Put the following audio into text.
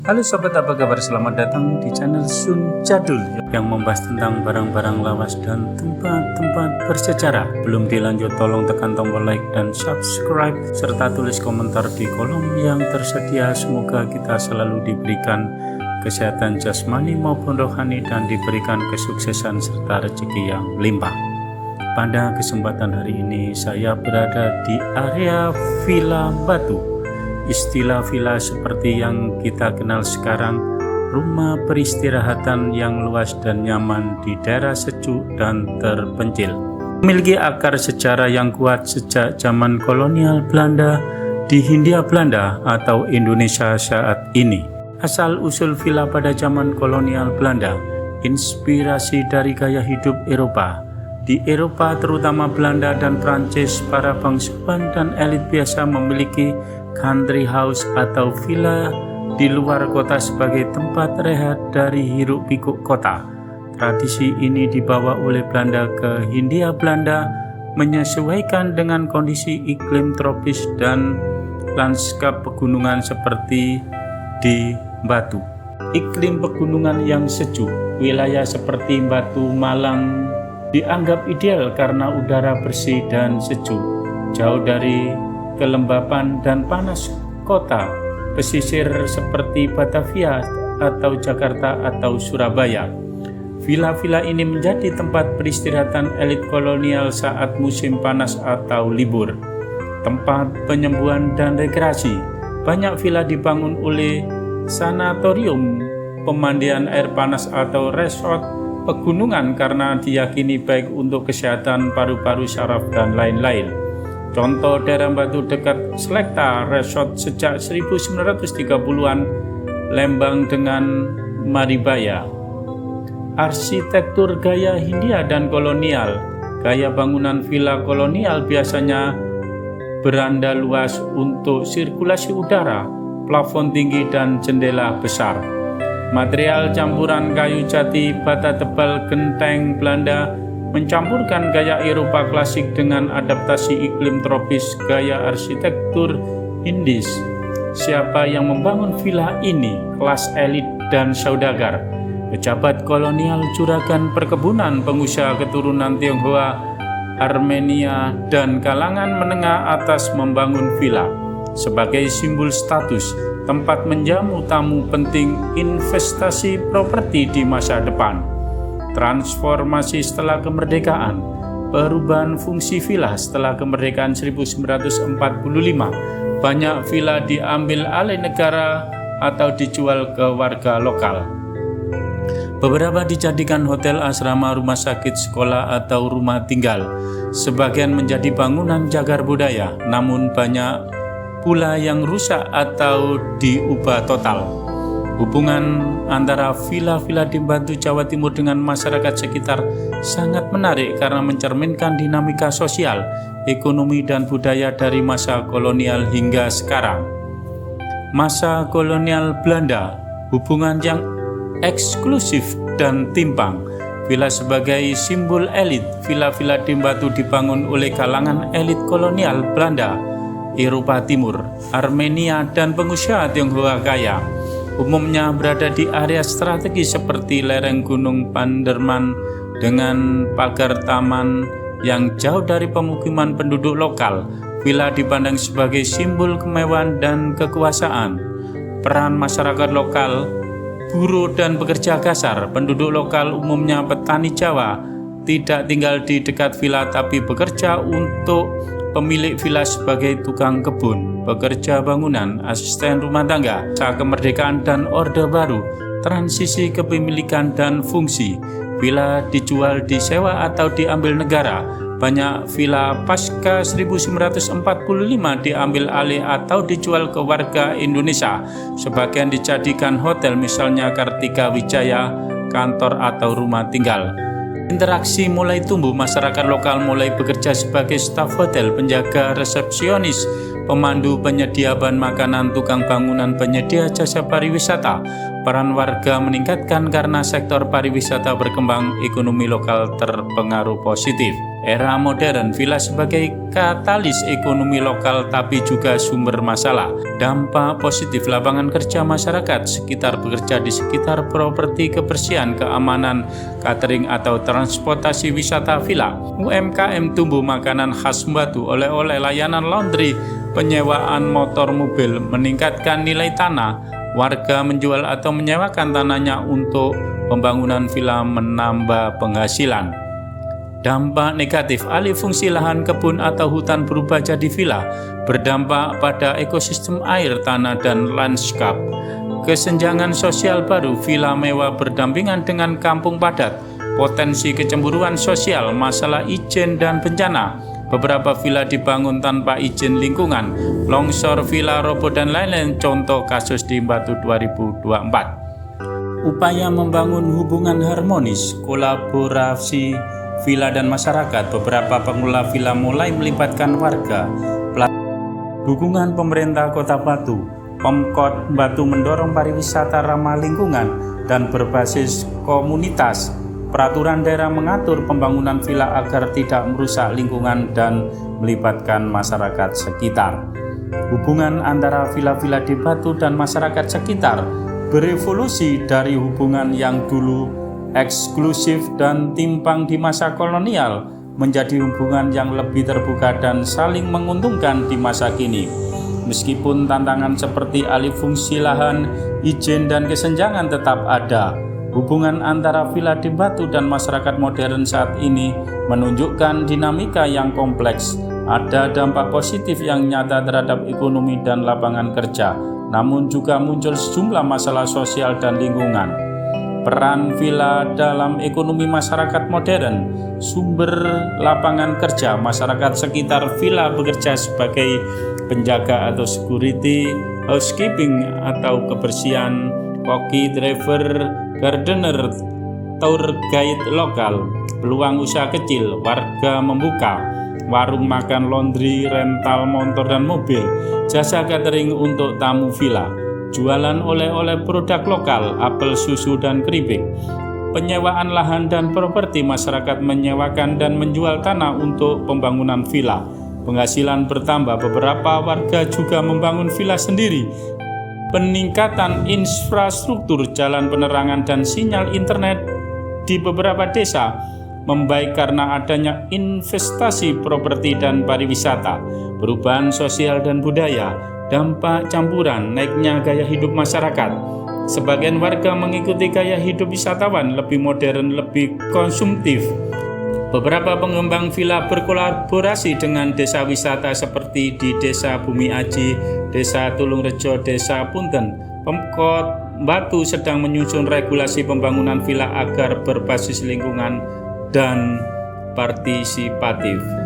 Halo sobat, apa kabar? Selamat datang di channel Sun Jadul yang membahas tentang barang-barang lawas dan tempat-tempat bersejarah. Belum dilanjut, tolong tekan tombol like dan subscribe serta tulis komentar di kolom yang tersedia. Semoga kita selalu diberikan kesehatan jasmani maupun rohani dan diberikan kesuksesan serta rezeki yang limpah. Pada kesempatan hari ini saya berada di area Villa Batu. Istilah villa seperti yang kita kenal sekarang, rumah peristirahatan yang luas dan nyaman di daerah sejuk dan terpencil. Memiliki akar sejarah yang kuat sejak zaman kolonial Belanda di Hindia Belanda atau Indonesia saat ini. Asal-usul villa pada zaman kolonial Belanda, inspirasi dari gaya hidup Eropa. Di Eropa, terutama Belanda dan Prancis, para bangsawan dan elit biasa memiliki country house atau villa di luar kota sebagai tempat rehat dari hiruk-pikuk kota. Tradisi ini dibawa oleh Belanda ke Hindia Belanda, menyesuaikan dengan kondisi iklim tropis dan lanskap pegunungan seperti di Batu. Iklim pegunungan yang sejuk, wilayah seperti Batu, Malang dianggap ideal karena udara bersih dan sejuk, jauh dari kelembapan dan panas kota pesisir seperti Batavia atau Jakarta atau Surabaya. Villa-villa ini menjadi tempat peristirahatan elit kolonial saat musim panas atau libur, tempat penyembuhan dan rekreasi. Banyak villa dibangun oleh sanatorium, pemandian air panas atau resort pegunungan karena diyakini baik untuk kesehatan paru-paru, saraf, dan lain-lain. Contoh daerah Batu dekat Selekta Resort sejak 1930-an, Lembang dengan Maribaya. Arsitektur gaya Hindia dan kolonial. Gaya bangunan villa kolonial biasanya beranda luas untuk sirkulasi udara, plafon tinggi dan jendela besar. Material campuran kayu jati, bata tebal, genteng Belanda mencampurkan gaya Eropa klasik dengan adaptasi iklim tropis gaya arsitektur Indis. Siapa yang membangun villa ini? Kelas elit dan saudagar, pejabat kolonial, juragan perkebunan, pengusaha keturunan Tionghoa, Armenia, dan kalangan menengah atas membangun villa sebagai simbol status, tempat menjamu tamu penting, investasi properti di masa depan. Transformasi setelah kemerdekaan. Perubahan fungsi villa setelah kemerdekaan 1945. Banyak villa diambil alih negara atau dijual ke warga lokal. Beberapa dijadikan hotel, asrama, rumah sakit, sekolah, atau rumah tinggal. Sebagian menjadi bangunan cagar budaya, namun banyak pula yang rusak atau diubah total. Hubungan antara villa-villa di Batu, Jawa Timur dengan masyarakat sekitar sangat menarik karena mencerminkan dinamika sosial, ekonomi, dan budaya dari masa kolonial hingga sekarang. Masa kolonial Belanda, hubungan yang eksklusif dan timpang. Villa sebagai simbol elit. Villa-villa di Batu dibangun oleh kalangan elit kolonial Belanda, Eropa Timur, Armenia, dan pengusaha Tionghoa kaya. Umumnya berada di area strategis seperti lereng Gunung Panderman dengan pagar taman yang jauh dari pemukiman penduduk lokal. Villa dipandang sebagai simbol kemewahan dan kekuasaan. Peran masyarakat lokal, buruh dan pekerja kasar. Penduduk lokal umumnya petani Jawa, tidak tinggal di dekat villa tapi bekerja untuk pemilik villa sebagai tukang kebun, pekerja bangunan, asisten rumah tangga. Saat kemerdekaan dan Orde Baru, transisi kepemilikan dan fungsi. Villa dijual, disewa, atau diambil negara. Banyak villa pasca 1945 diambil alih atau dijual ke warga Indonesia. Sebagian dijadikan hotel, misalnya Kartika Wijaya, kantor atau rumah tinggal. Interaksi mulai tumbuh, masyarakat lokal mulai bekerja sebagai staf hotel, penjaga, resepsionis, pemandu, penyedia bahan makanan, tukang bangunan, penyedia jasa pariwisata. Peran warga meningkatkan karena sektor pariwisata berkembang, ekonomi lokal terpengaruh positif. Era modern, villa sebagai katalis ekonomi lokal tapi juga sumber masalah. Dampak positif, lapangan kerja masyarakat sekitar bekerja di sekitar properti, kebersihan, keamanan, catering atau transportasi wisata villa. UMKM tumbuh, makanan khas Batu, oleh-oleh, layanan laundry, penyewaan motor mobil, meningkatkan nilai tanah. Warga menjual atau menyewakan tanahnya untuk pembangunan villa, menambah penghasilan. Dampak negatif, alih fungsi lahan kebun atau hutan berubah jadi villa, berdampak pada ekosistem air, tanah, dan lanskap. Kesenjangan sosial baru, villa mewah berdampingan dengan kampung padat, potensi kecemburuan sosial, masalah izin dan bencana. Beberapa villa dibangun tanpa izin lingkungan, longsor, villa roboh, dan lain-lain, contoh kasus di Batu 2024. Upaya membangun hubungan harmonis, kolaborasi villa dan masyarakat. Beberapa pengelola villa mulai melibatkan warga. Dukungan pemerintah Kota Batu, Pemkot Batu mendorong pariwisata ramah lingkungan dan berbasis komunitas. Peraturan daerah mengatur pembangunan villa agar tidak merusak lingkungan dan melibatkan masyarakat sekitar. Hubungan antara villa-villa di Batu dan masyarakat sekitar berevolusi dari hubungan yang dulu eksklusif dan timpang di masa kolonial menjadi hubungan yang lebih terbuka dan saling menguntungkan di masa kini. Meskipun tantangan seperti alih fungsi lahan, izin, dan kesenjangan tetap ada, hubungan antara villa di Batu dan masyarakat modern saat ini menunjukkan dinamika yang kompleks. Ada dampak positif yang nyata terhadap ekonomi dan lapangan kerja, namun juga muncul sejumlah masalah sosial dan lingkungan. Peran villa dalam ekonomi masyarakat modern, sumber lapangan kerja, masyarakat sekitar villa bekerja sebagai penjaga atau security, housekeeping atau kebersihan, koki, driver, gardener, tour guide lokal, peluang usaha kecil, warga membuka warung makan, laundry, rental motor dan mobil, jasa catering untuk tamu villa, jualan oleh-oleh produk lokal, apel, susu, dan keripik. Penyewaan lahan dan properti, masyarakat menyewakan dan menjual tanah untuk pembangunan villa. Penghasilan bertambah, beberapa warga juga membangun villa sendiri. Peningkatan infrastruktur, jalan, penerangan, dan sinyal internet di beberapa desa membaik karena adanya investasi properti dan pariwisata. Perubahan sosial dan budaya, dampak campuran, naiknya gaya hidup masyarakat. Sebagian warga mengikuti gaya hidup wisatawan, lebih modern, lebih konsumtif. Beberapa pengembang villa berkolaborasi dengan desa wisata seperti di Desa Bumi Aji, Desa Tulungrejo, Desa Punten. Pemkot Batu sedang menyusun regulasi pembangunan villa agar berbasis lingkungan dan partisipatif.